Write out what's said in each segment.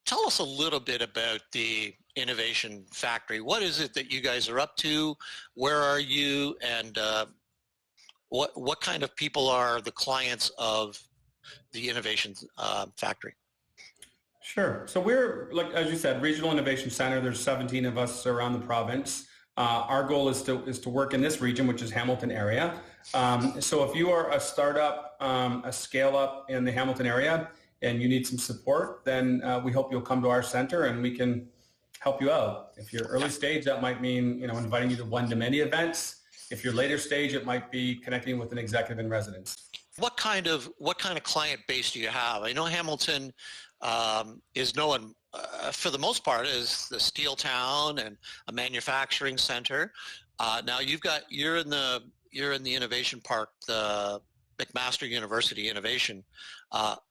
Tell us a little bit about the Innovation Factory. What is it that you guys are up to? Where are you? And what kind of people are the clients of the Innovation Factory? Sure. So we're, like as you said, Regional Innovation Center. There's 17 of us around the province. Our goal is to work in this region, which is Hamilton area. So if you are a startup, a scale-up in the Hamilton area, and you need some support, then we hope you'll come to our center and we can help you out. If you're early stage, that might mean inviting you to one-to-many events. If you're later stage, it might be connecting with an executive in residence. What kind of client base do you have? I know Hamilton is known for the most part as the steel town and a manufacturing center. Now you're in the innovation park, the McMaster University Innovation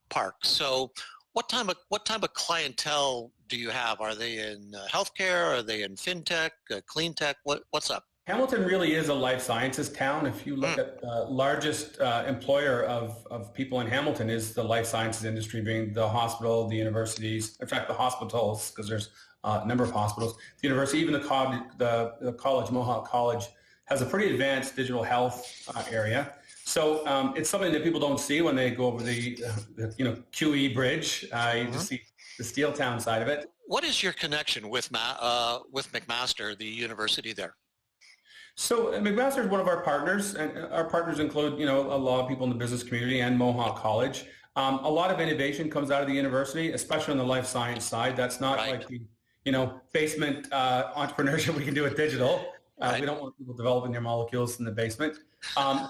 Park. So what type of clientele do you have? Are they in healthcare? Are they in fintech, clean tech? What's up? Hamilton really is a life sciences town. If you look at the largest employer of people in Hamilton is the life sciences industry, being the hospital, the universities, in fact, the hospitals, because there's a number of hospitals, the university, even the college, Mohawk College, has a pretty advanced digital health area. So it's something that people don't see when they go over the QE bridge. You just see the steel town side of it. What is your connection with McMaster, the university there? So McMaster is one of our partners, and our partners include, a lot of people in the business community and Mohawk College. A lot of innovation comes out of the university, especially on the life science side. That's not like the, basement entrepreneurship we can do with digital. We don't want people developing their molecules in the basement.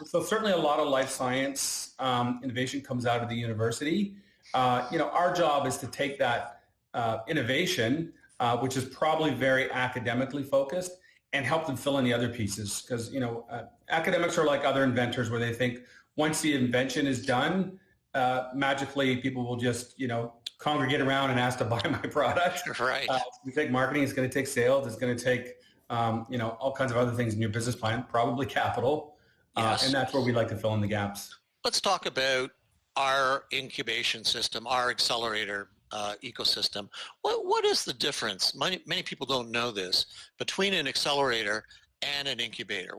So certainly a lot of life science innovation comes out of the university. Our job is to take that innovation, which is probably very academically focused, and help them fill in the other pieces. Because, academics are like other inventors where they think once the invention is done, magically people will just, congregate around and ask to buy my product. Right. We take marketing, it's going to take sales, it's going to take, all kinds of other things in your business plan, probably capital. Yes. And that's where we like to fill in the gaps. Let's talk about our incubation system, our accelerator ecosystem. What is the difference? Many people don't know this between an accelerator and an incubator.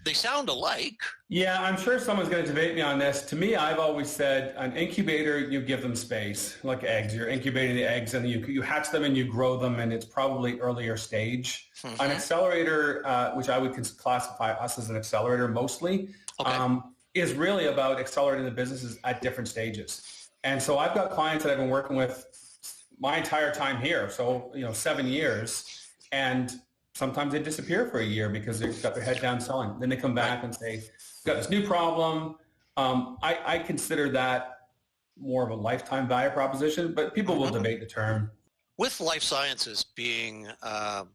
They sound alike. Yeah, I'm sure someone's going to debate me on this. To me, I've always said an incubator, you give them space, like eggs. You're incubating the eggs and you hatch them and you grow them, and it's probably earlier stage. Mm-hmm. An accelerator, which I would classify us as an accelerator mostly, is really about accelerating the businesses at different stages. And so I've got clients that I've been working with my entire time here, so 7 years, and sometimes they disappear for a year because they've got their head down selling. Then they come back and say, "Got this new problem." I consider that more of a lifetime value proposition, but people will debate the term. With life sciences being a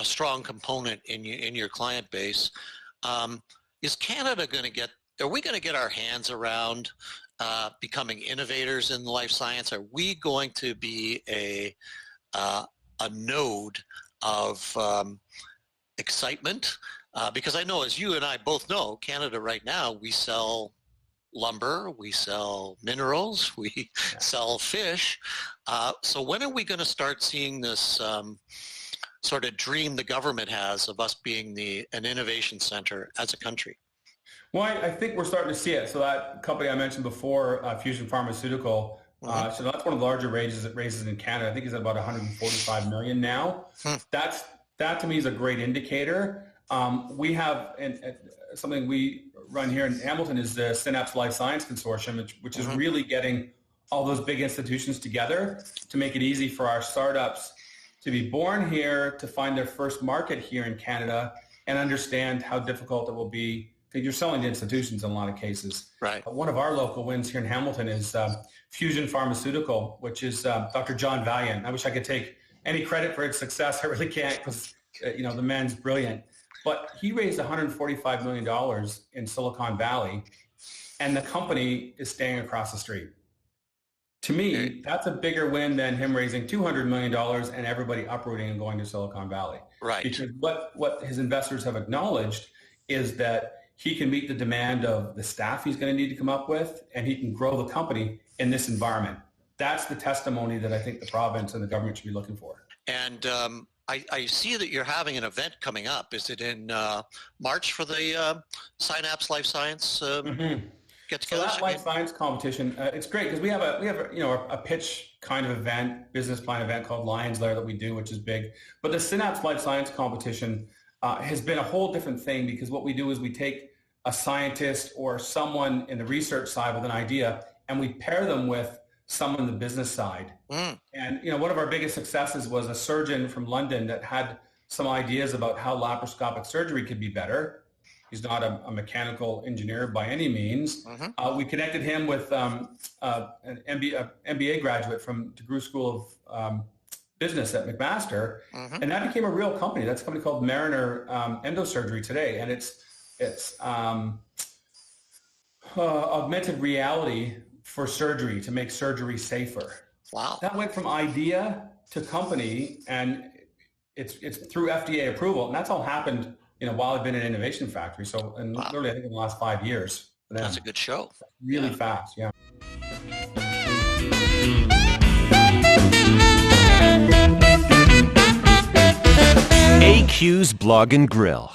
strong component in your client base, is Canada going to get? Are we going to get our hands around becoming innovators in life science? Are we going to be a node of excitement? Because I know, as you and I both know, Canada right now, we sell lumber, we sell minerals, we sell fish. So when are we going to start seeing this sort of dream the government has of us being an innovation center as a country? Well, I think we're starting to see it. So that company I mentioned before, Fusion Pharmaceutical, so that's one of the larger raises in Canada. I think it's at about 145 million now. That to me is a great indicator. We have something we run here in Hamilton is the Synapse Life Science Consortium, which is really getting all those big institutions together to make it easy for our startups to be born here, to find their first market here in Canada, and understand how difficult it will be. You're selling to institutions in a lot of cases. Right. One of our local wins here in Hamilton is Fusion Pharmaceutical, which is Dr. John Valiant. I wish I could take any credit for its success. I really can't because, the man's brilliant. But he raised $145 million in Silicon Valley, and the company is staying across the street. To me, that's a bigger win than him raising $200 million and everybody uprooting and going to Silicon Valley. Right. Because what his investors have acknowledged is that he can meet the demand of the staff he's going to need to come up with, and he can grow the company in this environment. that's the testimony that I think the province and the government should be looking for. And I see that you're having an event coming up. Is it in March for the Synapse Life Science get So together? that life science competition, it's great because we have a pitch kind of event, business plan event called Lions Lair that we do, which is big. But the Synapse Life Science competition has been a whole different thing, because what we do is we take a scientist or someone in the research side with an idea, and we pair them with someone in the business side. And one of our biggest successes was a surgeon from London that had some ideas about how laparoscopic surgery could be better. He's not a mechanical engineer by any means. We connected him with an MBA graduate from DeGruy School of Business at McMaster, and that became a real company. That's a company called Mariner Endosurgery today, and it's augmented reality for surgery to make surgery safer. Wow. That went from idea to company, and it's through FDA approval, and that's all happened while I've been in Innovation Factory. So, and literally, I think in the last 5 years. That's a good show. Really fast, yeah. AQ's Blog and Grill.